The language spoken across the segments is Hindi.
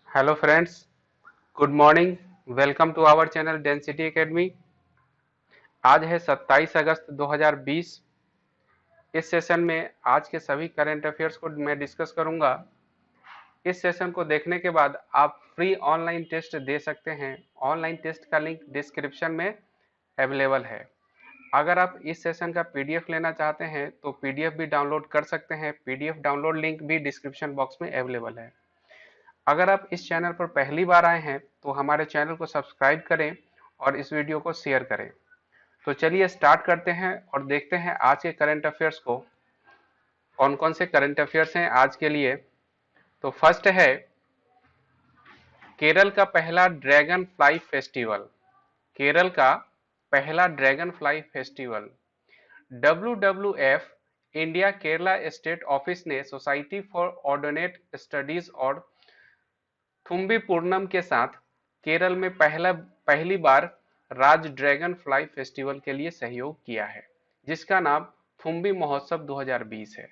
Hello friends, good morning. Welcome to our channel density academy. आज है 27 अगस्त 2020। इस सेशन में आज के सभी करंट अफेयर्स को मैं डिस्कस करूंगा। इस सेशन को देखने के बाद आप फ्री ऑनलाइन टेस्ट दे सकते हैं। ऑनलाइन टेस्ट का लिंक डिस्क्रिप्शन में अवेलेबल है। अगर आप इस सेशन का पीडीएफ लेना चाहते हैं तो पीडीएफ भी डाउनलोड कर सकते हैं। पीडीएफ डाउनलोड लिंक भी डिस्क्रिप्शन बॉक्स में अवेलेबल है। अगर आप इस चैनल पर पहली बार आए हैं तो हमारे चैनल को सब्सक्राइब करें और इस वीडियो को शेयर करें। तो चलिए स्टार्ट करते हैं और देखते हैं आज के करंट अफेयर्स को। कौन कौन से करंट अफेयर्स हैं आज के लिए। तो फर्स्ट है केरल का पहला ड्रैगन फ्लाई फेस्टिवल। केरल का पहला dragon fly festival. WWF India Kerala state office ने सोसाइटी फॉर ऑर्डिनेट स्टडीज और थुम्बी पूर्णम के साथ केरल में पहली बार राज ड्रैगन फ्लाई फेस्टिवल के लिए सहयोग किया है, जिसका नाम थुम्बी महोत्सव 2020 है।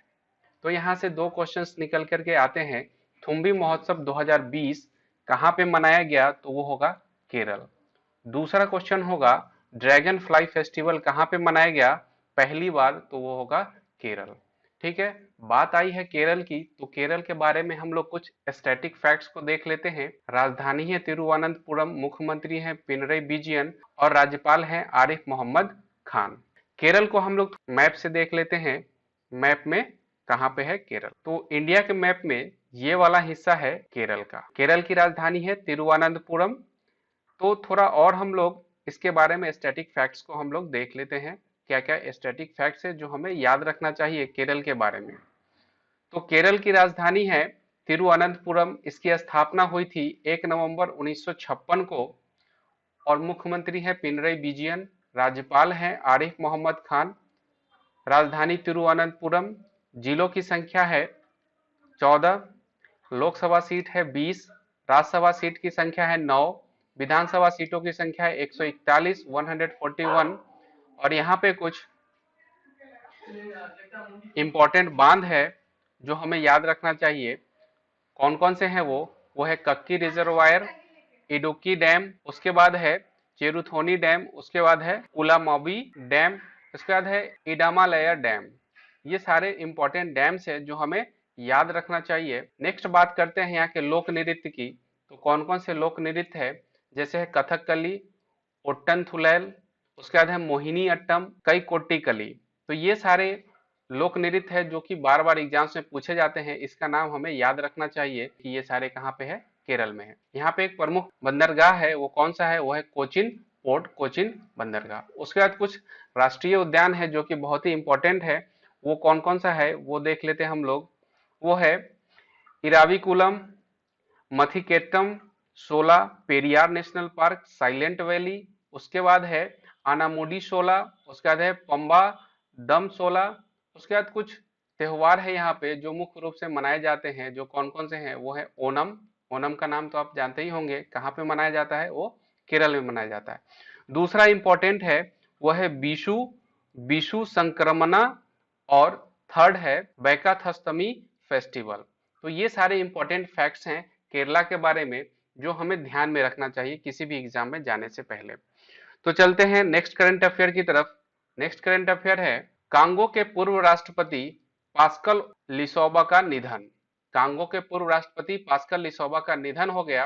तो यहाँ से दो क्वेश्चंस निकल करके आते हैं। थुम्बी महोत्सव 2020 कहाँ पे मनाया गया, तो वो होगा केरल। दूसरा क्वेश्चन होगा ड्रैगन फ्लाई फेस्टिवल कहाँ पे मनाया गया पहली बार, तो वो होगा केरल। ठीक है, बात आई है केरल की, तो केरल के बारे में हम लोग कुछ स्टैटिक फैक्ट्स को देख लेते हैं। राजधानी है तिरुवनंतपुरम, मुख्यमंत्री है पिनरई विजयन और राज्यपाल है आरिफ मोहम्मद खान। केरल को हम लोग मैप से देख लेते हैं। मैप में कहाँ पे है केरल, तो इंडिया के मैप में ये वाला हिस्सा है केरल का। केरल की राजधानी है तिरुवनंतपुरम। तो थोड़ा और हम लोग इसके बारे में स्टैटिक फैक्ट्स को हम लोग देख लेते हैं। क्या क्या स्टैटिक फैक्ट्स है जो हमें याद रखना चाहिए केरल के बारे में। तो केरल की राजधानी है तिरुवनंतपुरम। इसकी स्थापना हुई थी 1 नवंबर 1956 को और मुख्यमंत्री है पिनरई विजयन, राज्यपाल हैं आरिफ मोहम्मद खान। राजधानी तिरुवनंतपुरम। जिलों की संख्या है 14, लोकसभा सीट है 20, राज्यसभा सीट की संख्या है 9, विधानसभा सीटों की संख्या है 141, 141। और यहाँ पे कुछ इंपॉर्टेंट बांध है जो हमें याद रखना चाहिए। कौन कौन से हैं वो है कक्की रिजर्वायर, इडुक्की डैम, उसके बाद है चेरुथोनी डैम, उसके बाद है उलामबी डैम, उसके बाद है इडामालया डैम। ये सारे इंपॉर्टेंट डैम्स है जो हमें याद रखना चाहिए। नेक्स्ट बात करते हैं यहाँ के लोक नृत्य की। तो कौन कौन से लोक नृत्य है, जैसे है कथकली, ओट्टन थुलैल, उसके बाद है मोहिनी अट्टम, कई कोट्टिकली। तो ये सारे लोक नृत्य है जो कि बार बार एग्जाम्स में पूछे जाते हैं। इसका नाम हमें याद रखना चाहिए कि ये सारे कहाँ पे है, केरल में है। यहाँ पे एक प्रमुख बंदरगाह है, वो कौन सा है, वो है कोचिन पोर्ट कोचिन बंदरगाह। उसके बाद कुछ राष्ट्रीय उद्यान है जो कि बहुत ही इंपॉर्टेंट है। वो कौन कौन सा है वो देख लेते हैं हम लोग। वो है Eravikulam, Mathikettan, Shola, Periyar national park, silent valley, उसके बाद है अनामुडी शोला, उसके बाद है पंबा दम शोला। उसके बाद कुछ त्योहार है यहाँ पे जो मुख्य रूप से मनाए जाते हैं। जो कौन कौन से हैं, वो है ओनम। ओनम का नाम तो आप जानते ही होंगे, कहाँ पे मनाया जाता है, वो केरल में मनाया जाता है। दूसरा इंपॉर्टेंट है वो है विशु, विशु संक्रमणा, और थर्ड है बैकाथस्तमी फेस्टिवल। तो ये सारे इंपॉर्टेंट फैक्ट्स हैं केरला के बारे में जो हमें ध्यान में रखना चाहिए किसी भी एग्जाम में जाने से पहले। तो चलते हैं नेक्स्ट करंट अफेयर की तरफ। नेक्स्ट करंट अफेयर है कांगो के पूर्व राष्ट्रपति पास्कल लिसोबा का निधन। कांगो के पूर्व राष्ट्रपति पास्कल लिसोबा का निधन हो गया।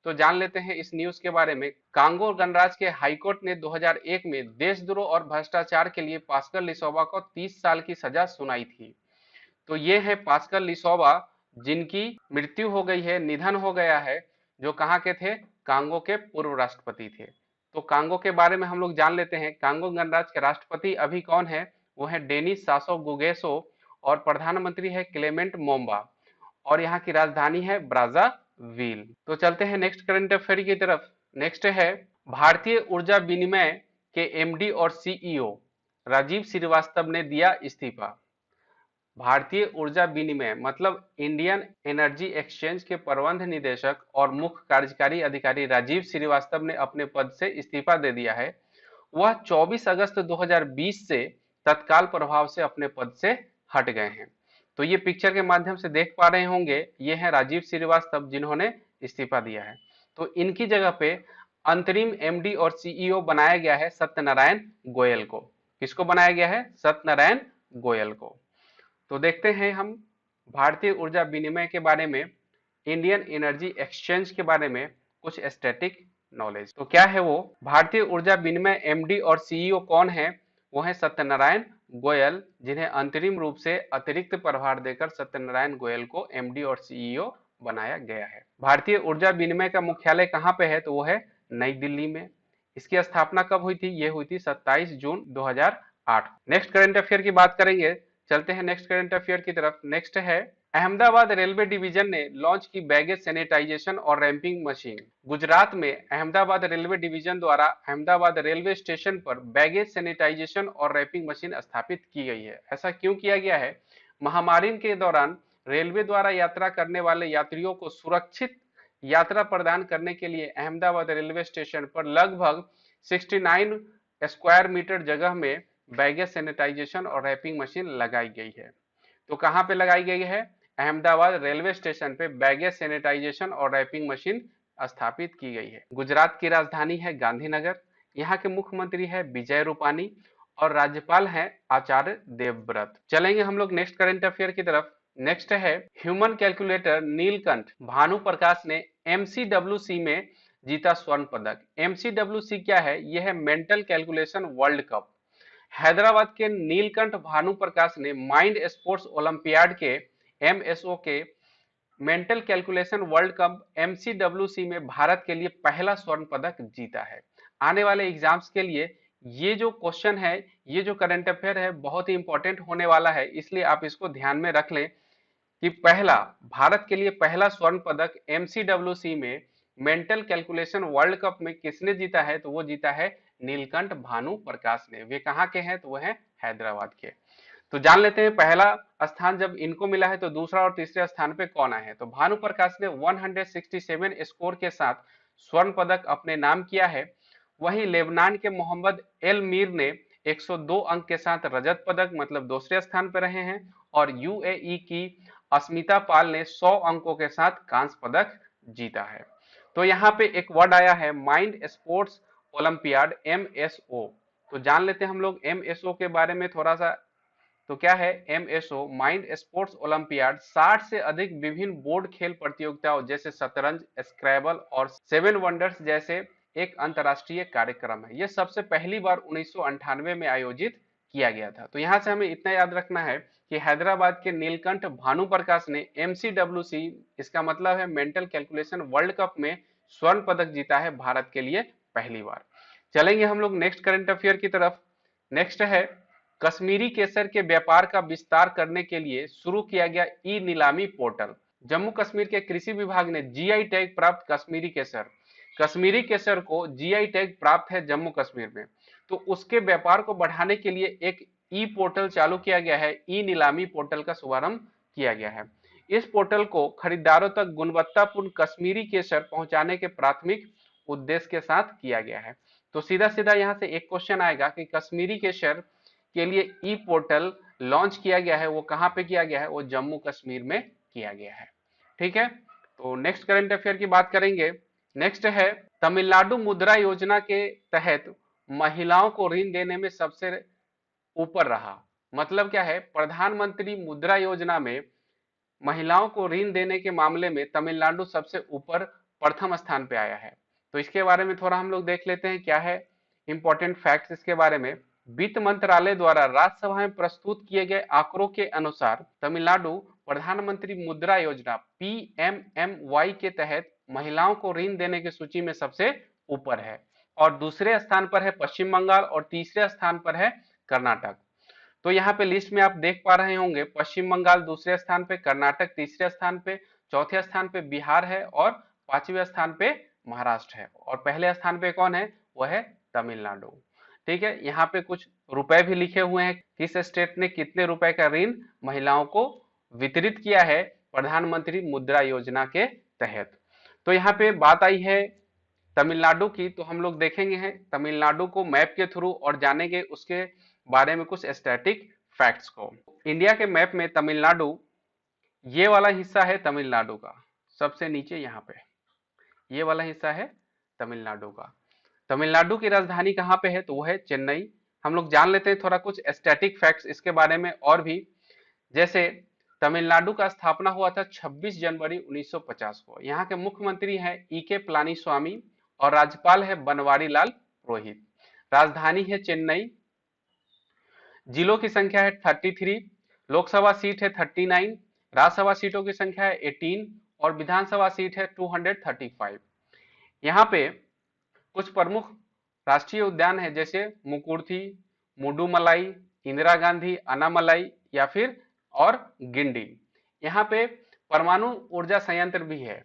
तो जान लेते हैं इस न्यूज के बारे में। कांगो गणराज्य के हाईकोर्ट ने 2001 में देशद्रोह और भ्रष्टाचार के लिए पास्कल लिसोबा को 30 साल की सजा सुनाई थी। तो ये है पास्कल लिसोबा, जिनकी मृत्यु हो गई है, निधन हो गया है, जो कहाँ के थे, कांगो के पूर्व राष्ट्रपति थे। तो कांगो के बारे में हम लोग जान लेते हैं। कांगो गणराज्य के राष्ट्रपति अभी कौन है, वो है डेनिस सासो गुगेसो और प्रधानमंत्री है क्लेमेंट मोम्बा और यहाँ की राजधानी है ब्राज़ाविल। तो चलते हैं नेक्स्ट करंट अफेयर की तरफ। नेक्स्ट है भारतीय ऊर्जा विनिमय के एमडी और सीईओ राजीव श्रीवास्तव ने दिया इस्तीफा। भारतीय ऊर्जा विनिमय मतलब इंडियन एनर्जी एक्सचेंज के प्रबंध निदेशक और मुख्य कार्यकारी अधिकारी राजीव श्रीवास्तव ने अपने पद से इस्तीफा दे दिया है। वह 24 अगस्त 2020 से तत्काल प्रभाव से अपने पद से हट गए हैं। तो ये पिक्चर के माध्यम से देख पा रहे होंगे, ये है राजीव श्रीवास्तव जिन्होंने इस्तीफा दिया है। तो इनकी जगह पे अंतरिम एमडी और सीईओ बनाया गया है सत्यनारायण गोयल को। किसको बनाया गया है? सत्यनारायण गोयल को। तो देखते हैं हम भारतीय ऊर्जा विनिमय के बारे में, इंडियन एनर्जी एक्सचेंज के बारे में कुछ स्टैटिक नॉलेज। तो क्या है वो? भारतीय ऊर्जा विनिमय एमडी और सीईओ कौन है? वो है सत्यनारायण गोयल, जिन्हें अंतरिम रूप से अतिरिक्त प्रभार देकर सत्यनारायण गोयल को एमडी और सीईओ बनाया गया है। भारतीय ऊर्जा विनिमय का मुख्यालय कहाँ पे है? तो वो है नई दिल्ली में। इसकी स्थापना कब हुई थी? ये हुई थी 27 जून 2008। नेक्स्ट करंट अफेयर की बात करेंगे, चलते हैं नेक्स्ट करंट अफेयर की तरफ। नेक्स्ट है, अहमदाबाद रेलवे डिवीजन ने लॉन्च की बैगेज सैनिटाइजेशन और रैंपिंग मशीन। गुजरात में अहमदाबाद रेलवे डिवीजन द्वारा अहमदाबाद रेलवे स्टेशन पर बैगेज सैनिटाइजेशन और रैंपिंग मशीन स्थापित की गई है। ऐसा क्यों किया गया है? महामारी के दौरान रेलवे द्वारा यात्रा करने वाले यात्रियों को सुरक्षित यात्रा प्रदान करने के लिए अहमदाबाद रेलवे स्टेशन पर लगभग 69 स्क्वायर मीटर जगह में बैगेज सैनिटाइजेशन और रैपिंग मशीन लगाई गई है। तो कहां पे लगाई गई है? अहमदाबाद रेलवे स्टेशन पे बैगेज सैनिटाइजेशन और रैपिंग मशीन स्थापित की गई है। गुजरात की राजधानी है गांधीनगर। यहाँ के मुख्यमंत्री है विजय रूपानी और राज्यपाल हैं आचार्य देवव्रत। चलेंगे हम लोग नेक्स्ट करंट अफेयर की तरफ। नेक्स्ट है, ह्यूमन कैलकुलेटर नीलकंठ भानु प्रकाश ने एमसीडब्ल्यूसी में जीता स्वर्ण पदक। एमसीडब्ल्यूसी क्या है? यह है mental calculation world cup. Hyderabad के नीलकंठ भानु प्रकाश ने माइंड स्पोर्ट्स ओलंपियाड के एमएसओ के मेंटल कैलकुलेशन वर्ल्ड कप एमसीडब्ल्यूसी में भारत के लिए पहला स्वर्ण पदक जीता है। आने वाले एग्जाम्स के लिए ये जो क्वेश्चन है, ये जो करंट अफेयर है, बहुत ही इंपॉर्टेंट होने वाला है, इसलिए आप इसको ध्यान में रख लें कि पहला भारत के लिए पहला स्वर्ण पदक एमसीडब्ल्यूसी में मेंटल कैलकुलेशन वर्ल्ड कप में किसने जीता है? तो वो जीता है नीलकंठ भानु प्रकाश ने। वे कहाँ के हैं? तो वो है हैदराबाद के। तो जान लेते हैं पहला स्थान जब इनको मिला है तो दूसरा और तीसरे स्थान पे कौन आए हैं। तो भानु प्रकाश ने 167 स्कोर के साथ स्वर्ण पदक अपने नाम किया है। वहीं लेबनान के मोहम्मद एल मीर ने 102 अंक के साथ रजत पदक मतलब दूसरे स्थान पर रहे हैं। और यूएई की अस्मिता पाल ने 100 अंकों के साथ कांस्य पदक जीता है। तो यहाँ पे एक वर्ड आया है माइंड स्पोर्ट्स ओलंपियाड एमएसओ। तो जान लेते हैं हम लोग एमएसओ के बारे में थोड़ा सा। तो क्या है एमएसओ? माइंड स्पोर्ट्स ओलंपियाड 60 से अधिक विभिन्न बोर्ड खेल प्रतियोगिताओं जैसे शतरंज, स्क्रैबल और सेवन वंडर्स जैसे एक अंतरराष्ट्रीय कार्यक्रम है। यह सबसे पहली बार 1998 में आयोजित किया गया था। तो यहां से हमें इतना याद रखना है कि हैदराबाद के नीलकंठ भानु प्रकाश ने एमसीडब्ल्यूसी, इसका मतलब है मेंटल कैलकुलेशन वर्ल्ड कप में स्वर्ण पदक जीता है भारत के लिए पहली बार। चलेंगे हम लोग नेक्स्ट करंट अफेयर की तरफ। नेक्स्ट है, कश्मीरी केसर के व्यापार का विस्तार करने के लिए शुरू किया गया ई नीलामी पोर्टल। जम्मू कश्मीर के कृषि विभाग ने जीआई टैग प्राप्त कश्मीरी केसर को जीआई टैग प्राप्त है जम्मू कश्मीर में। तो उसके व्यापार को बढ़ाने के लिए एक ई पोर्टल चालू किया गया है। ई नीलामी पोर्टल का शुभारंभ किया गया है। इस पोर्टल को खरीदारों तक गुणवत्तापूर्ण कश्मीरी केसर पहुंचाने के प्राथमिक उद्देश्य के साथ किया गया है। तो सीधा सीधा यहाँ से एक क्वेश्चन आएगा कि कश्मीरी केसर के लिए ई पोर्टल लॉन्च किया गया है, वो कहां पे किया गया है? वो जम्मू कश्मीर में किया गया है। ठीक है, तो नेक्स्ट करंट अफेयर की बात करेंगे। नेक्स्ट है, तमिलनाडु मुद्रा योजना के तहत महिलाओं को ऋण देने में सबसे ऊपर रहा। मतलब क्या है? प्रधानमंत्री मुद्रा योजना में महिलाओं को ऋण देने के मामले में तमिलनाडु सबसे ऊपर प्रथम स्थान पे आया है। तो इसके बारे में थोड़ा हम लोग देख लेते हैं क्या है इंपॉर्टेंट फैक्ट्स इसके बारे में। वित्त मंत्रालय द्वारा राज्यसभा में प्रस्तुत किए गए आंकड़ों के अनुसार तमिलनाडु प्रधानमंत्री मुद्रा योजना पीएमएमवाई के तहत महिलाओं को ऋण देने की सूची में सबसे ऊपर है। और दूसरे स्थान पर है पश्चिम बंगाल और तीसरे स्थान पर है कर्नाटक। तो यहाँ पे लिस्ट में आप देख पा रहे होंगे पश्चिम बंगाल दूसरे स्थान पे, कर्नाटक तीसरे स्थान पे, चौथे स्थान पे बिहार है और पांचवें स्थान पे महाराष्ट्र है। और पहले स्थान पे कौन है? वह है तमिलनाडु। ठीक है, यहाँ पे कुछ रुपए भी लिखे हुए हैं, किस स्टेट ने कितने रुपए का ऋण महिलाओं को वितरित किया है प्रधानमंत्री मुद्रा योजना के तहत। तो यहाँ पे बात आई है तमिलनाडु की, तो हम लोग देखेंगे हैं तमिलनाडु को मैप के थ्रू और जानेंगे उसके बारे में कुछ स्टैटिक फैक्ट्स को। इंडिया के मैप में तमिलनाडु, ये वाला हिस्सा है तमिलनाडु का सबसे नीचे यहाँ पे। ये वाला हिस्सा है तमिलनाडु का। तमिलनाडु की राजधानी कहाँ पे है, तो वो है चेन्नई। हम लोग जान लेते हैं थोड़ा कुछ स्टैटिक फैक्ट्स इसके बारे में और भी। जैसे तमिलनाडु का स्थापना हुआ था 26 जनवरी 1950 को। यहाँ के मुख्यमंत्री हैं E.K. पलानीस्वामी और राज्यपाल है बनवारी लाल पुरोहित। राजधानी है चेन्नई। जिलों की संख्या है 33, लोकसभा सीट है 39, राज्यसभा सीटों की संख्या है 18 और विधानसभा सीट है 235। यहाँ पे कुछ प्रमुख राष्ट्रीय उद्यान है जैसे मुकुर्थी, मुडुमलाई, इंदिरा गांधी अनामलाई या फिर और गिंडी। यहाँ पे परमाणु ऊर्जा संयंत्र भी है,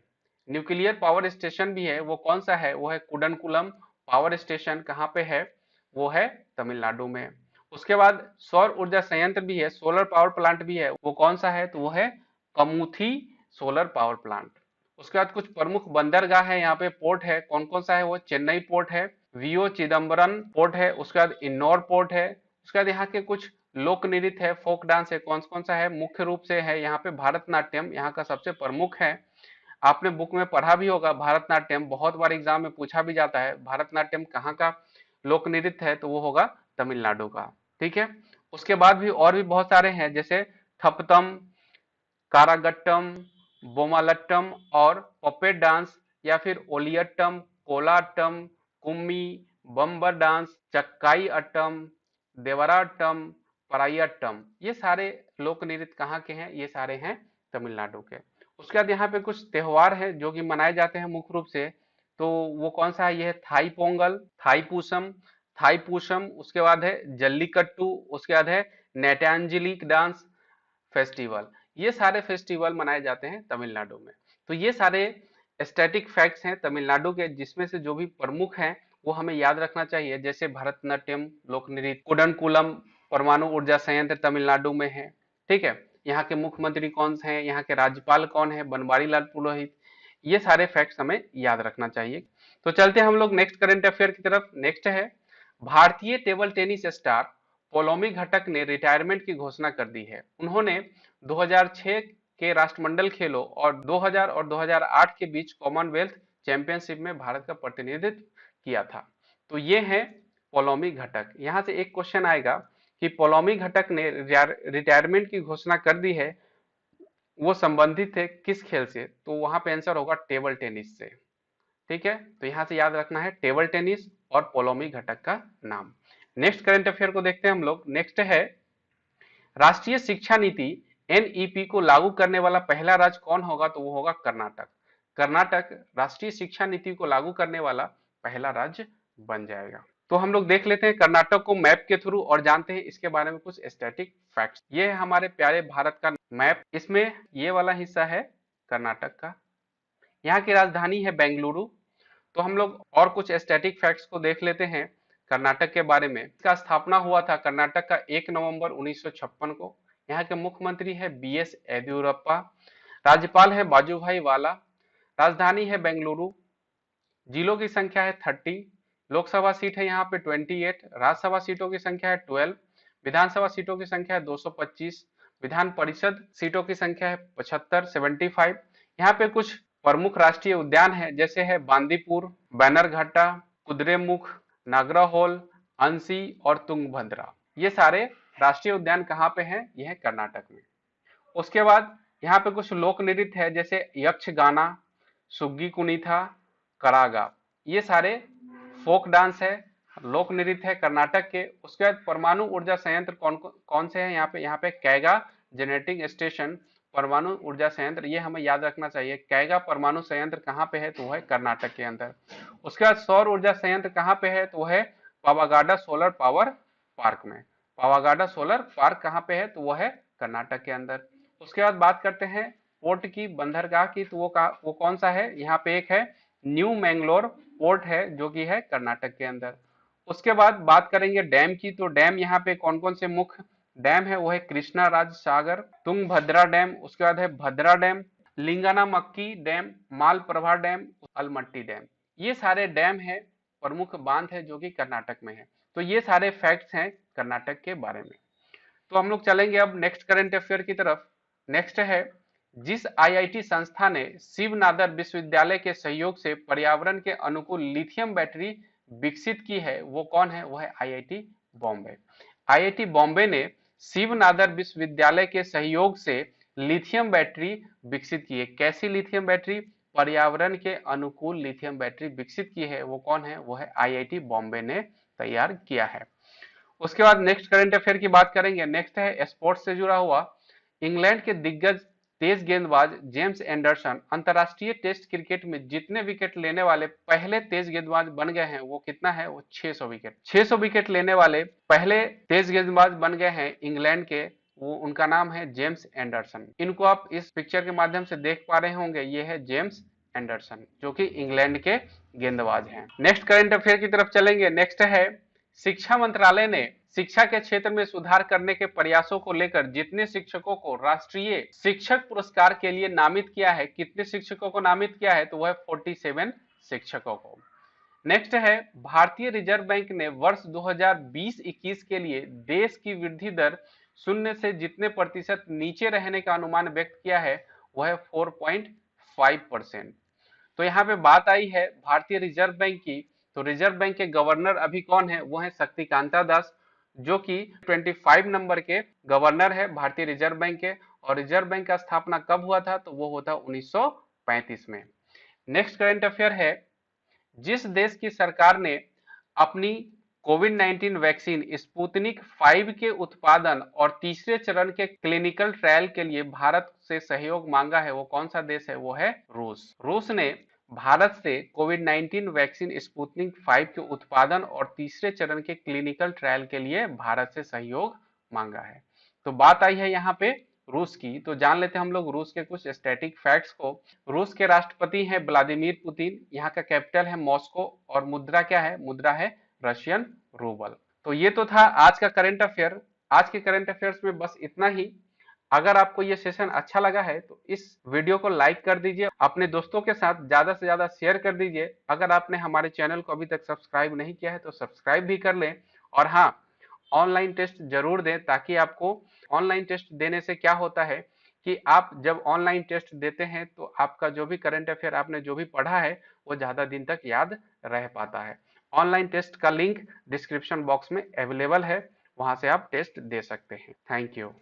न्यूक्लियर पावर स्टेशन भी है। वो कौन सा है, वो है कुडनकुलम पावर स्टेशन। कहाँ पे है, वो है तमिलनाडु में। उसके बाद सौर ऊर्जा संयंत्र भी है, सोलर पावर प्लांट भी है। वो कौन सा है, तो वो है कमुथी सोलर पावर प्लांट। उसके बाद कुछ प्रमुख बंदरगाह है, यहाँ पे पोर्ट है। कौन कौन सा है, वो चेन्नई पोर्ट है, वीओ चिदम्बरम पोर्ट है, उसके बाद इन्नौर पोर्ट है। उसके बाद यहाँ के कुछ लोक नृत्य है, फोक डांस है। कौन कौन सा है, मुख्य रूप से है यहाँ पे भारतनाट्यम, यहाँ का सबसे प्रमुख है। आपने बुक में पढ़ा भी होगा भारतनाट्यम, बहुत बार एग्जाम में पूछा भी जाता है भारतनाट्यम कहाँ का लोक नृत्य है, तो वो होगा तमिलनाडु का। ठीक है, उसके बाद भी और भी बहुत सारे हैं जैसे थपतम, कारागट्टम, बोमालट्टम और पपेट डांस या फिर ओलियट्टम, कोलाट्टम, कुम्मी, बम्बर डांस, चक्काई अट्टम, देवराट्टम, परायट्टम। ये सारे लोक नृत्य कहाँ के हैं, ये सारे हैं तमिलनाडु के। उसके बाद यहाँ पे कुछ त्योहार है जो कि मनाए जाते हैं मुख्य रूप से, तो वो कौन सा है, ये है थाई पोंगल, थाई पूसम, थाई पूसम। उसके बाद है जल्लीकट्टू, उसके बाद है नेटांजलि डांस फेस्टिवल। ये सारे फेस्टिवल मनाए जाते हैं तमिलनाडु में। तो ये सारे स्टैटिक फैक्ट्स हैं तमिलनाडु के, जिसमें से जो भी प्रमुख हैं वो हमें याद रखना चाहिए। जैसे भरतनाट्यम लोक नृत्य, कुडनकुलम परमाणु ऊर्जा संयंत्र तमिलनाडु में है। ठीक है, यहाँ के मुख्यमंत्री कौन से हैं, यहाँ के राज्यपाल कौन है, बनवारी लाल पुरोहित। ये सारे फैक्ट्स हमें याद रखना चाहिए। तो चलते हैं हम लोग नेक्स्ट करंट अफेयर की तरफ। नेक्स्ट है, भारतीय टेबल टेनिस स्टार पोलोमी घटक ने रिटायरमेंट की घोषणा कर दी है। उन्होंने 2006 के राष्ट्रमंडल खेलों और 2000 और 2008 के बीच कॉमनवेल्थ चैंपियनशिप में भारत का प्रतिनिधित्व किया था। तो ये है पोलोमी घटक। यहाँ से एक क्वेश्चन आएगा कि पोलोमी घटक ने रिटायरमेंट की घोषणा कर दी है, वो संबंधित थे किस खेल से, तो वहां पे आंसर होगा टेबल टेनिस से। ठीक है, तो यहाँ से याद रखना है टेबल टेनिस और पोलोमी घटक का नाम। नेक्स्ट करंट अफेयर को देखते हैं हम लोग। नेक्स्ट है, राष्ट्रीय शिक्षा नीति एनईपी को लागू करने वाला पहला राज्य कौन होगा, तो वो होगा कर्नाटक। कर्नाटक राष्ट्रीय शिक्षा नीति को लागू करने वाला पहला राज्य बन जाएगा। तो हम लोग देख लेते हैं कर्नाटक को मैप के थ्रू और जानते हैं इसके बारे में कुछ स्टैटिक फैक्ट्स। ये है हमारे प्यारे भारत का मैप। इसमें ये वाला हिस्सा है कर्नाटक का। यहाँ की राजधानी है बेंगलुरु। तो हम लोग और कुछ स्टैटिक फैक्ट्स को देख लेते हैं कर्नाटक के बारे में। इसका स्थापना हुआ था कर्नाटक का 1 नवंबर 1956 को। यहाँ के मुख्यमंत्री है BS येदियुरप्पा, राज्यपाल है वाजूभाई वाला, राजधानी है बेंगलुरु, जिलों की संख्या है 30, लोकसभा सीट है यहाँ पे 28, राज्यसभा सीटों की संख्या है 12, विधानसभा सीटों की संख्या है 225, विधान परिषद सीटों की संख्या है 75 यहाँ पे कुछ प्रमुख राष्ट्रीय उद्यान है जैसे है बांदीपुर, बैनरघट्टा, कुद्रेमुख, नागराहोल, अंसी और तुंगभद्रा। ये सारे राष्ट्रीय उद्यान कहाँ पे हैं, ये है कर्नाटक में। उसके बाद यहाँ पे कुछ लोक नृत्य है जैसे यक्षगाना, सुग्गी कुनीथा, करागा। ये सारे फोक डांस है, लोक नृत्य है कर्नाटक के। उसके बाद परमाणु ऊर्जा संयंत्र कौन कौन से हैं यहाँ पे कैगा जेनेटिक स्टेशन परमाणु ऊर्जा संयंत्र, ये हमें याद रखना चाहिए। कैगा परमाणु संयंत्र कहाँ पे है, तो वो है कर्नाटक के अंदर। उसके बाद सौर ऊर्जा संयंत्र कहाँ पे है, तो वो है पावागाडा सोलर पावर पार्क में। पावागाडा सोलर पार्क कहाँ पे है, तो वो है कर्नाटक के अंदर। उसके बाद बात करते हैं पोर्ट की, बंदरगाह की, तो वो कौन सा है, यहाँ पे एक है न्यू मैंगलोर पोर्ट है जो कि है कर्नाटक के अंदर। उसके बाद बात करेंगे डैम की, तो डैम यहाँ पे कौन कौन से मुख्य डैम है, वो है कृष्णा राज सागर, तुंगभद्रा डैम, उसके बाद है Bhadra dam, Linganamakki dam, Malaprabha dam, Almatti dam. ये सारे डैम है, प्रमुख बांध है जो कि कर्नाटक में है। तो ये सारे फैक्ट्स हैं कर्नाटक के बारे में। तो हम लोग चलेंगे अब नेक्स्ट करंट अफेयर की तरफ। नेक्स्ट है, जिस आईआईटी संस्था ने शिव नादर विश्वविद्यालय के सहयोग से पर्यावरण के अनुकूल लिथियम बैटरी विकसित की है वो कौन है? वो है आईआईटी बॉम्बे। आईआईटी बॉम्बे ने शिव नादर विश्वविद्यालय के सहयोग से लिथियम बैटरी विकसित की है। कैसी लिथियम बैटरी? पर्यावरण के अनुकूल लिथियम बैटरी विकसित की है वो कौन है? वो है आईआईटी बॉम्बे ने तैयार किया है। उसके बाद नेक्स्ट करंट अफेयर की बात करेंगे। नेक्स्ट है स्पोर्ट्स से जुड़ा हुआ। इंग्लैंड के दिग्गज तेज गेंदबाज जेम्स एंडरसन अंतरराष्ट्रीय टेस्ट क्रिकेट में जितने विकेट लेने वाले पहले तेज गेंदबाज बन गए हैं वो कितना है? वो 600 विकेट। 600 विकेट लेने वाले पहले तेज गेंदबाज बन गए हैं इंग्लैंड के, वो उनका नाम है जेम्स एंडरसन। इनको आप इस पिक्चर के माध्यम से देख पा रहे होंगे, ये है जेम्स एंडरसन जो कि इंग्लैंड के गेंदबाज हैं। नेक्स्ट करंट अफेयर की तरफ चलेंगे। नेक्स्ट है शिक्षा मंत्रालय ने शिक्षा के क्षेत्र में सुधार करने के प्रयासों को लेकर जितने शिक्षकों को राष्ट्रीय शिक्षक पुरस्कार के लिए नामित किया है, कितने शिक्षकों को नामित किया है? तो वह 47 शिक्षकों को। नेक्स्ट है भारतीय रिजर्व बैंक ने वर्ष 2020-21 के लिए देश की वृद्धि दर शून्य से जितने प्रतिशत नीचे रहने का अनुमान व्यक्त किया है वह है 4.5%। तो यहाँ पे बात आई है भारतीय रिजर्व बैंक की, तो रिजर्व बैंक के गवर्नर अभी कौन है? वो है शक्तिकांता दास, जो कि 25 नंबर के गवर्नर है भारतीय रिजर्व बैंक के। और रिजर्व बैंक का स्थापना कब हुआ था? तो वो होता 1935 में। नेक्स्ट करंट अफेयर है, जिस देश की सरकार ने अपनी कोविड-19 वैक्सीन स्पुतनिक 5 के उत्पादन और तीसरे चरण के क्लिनिकल ट्रायल के लिए भारत से सहयोग मांगा है वो कौन सा देश है? वो है रूस। रूस ने भारत से कोविड-19 वैक्सीन स्पुतनिक 5 के उत्पादन और तीसरे चरण के क्लिनिकल ट्रायल के लिए भारत से सहयोग मांगा है। तो बात आई है यहाँ पे रूस की, तो जान लेते हैं हम लोग रूस के कुछ स्टैटिक फैक्ट्स को। रूस के राष्ट्रपति हैं व्लादिमीर पुतिन, यहाँ का कैपिटल है मॉस्को और मुद्रा क्या है? मुद्रा है रशियन रूबल। तो ये तो था आज का करंट अफेयर। आज के करंट अफेयर्स में बस इतना ही। अगर आपको ये सेशन अच्छा लगा है तो इस वीडियो को लाइक कर दीजिए, अपने दोस्तों के साथ ज्यादा से ज्यादा शेयर कर दीजिए। अगर आपने हमारे चैनल को अभी तक सब्सक्राइब नहीं किया है तो सब्सक्राइब भी कर लें। और हाँ, ऑनलाइन टेस्ट जरूर दें, ताकि आपको ऑनलाइन टेस्ट देने से क्या होता है कि आप जब ऑनलाइन टेस्ट देते हैं तो आपका जो भी करंट अफेयर आपने जो भी पढ़ा है वो ज्यादा दिन तक याद रह पाता है। ऑनलाइन टेस्ट का लिंक डिस्क्रिप्शन बॉक्स में अवेलेबल है, वहां से आप टेस्ट दे सकते हैं। Thank you.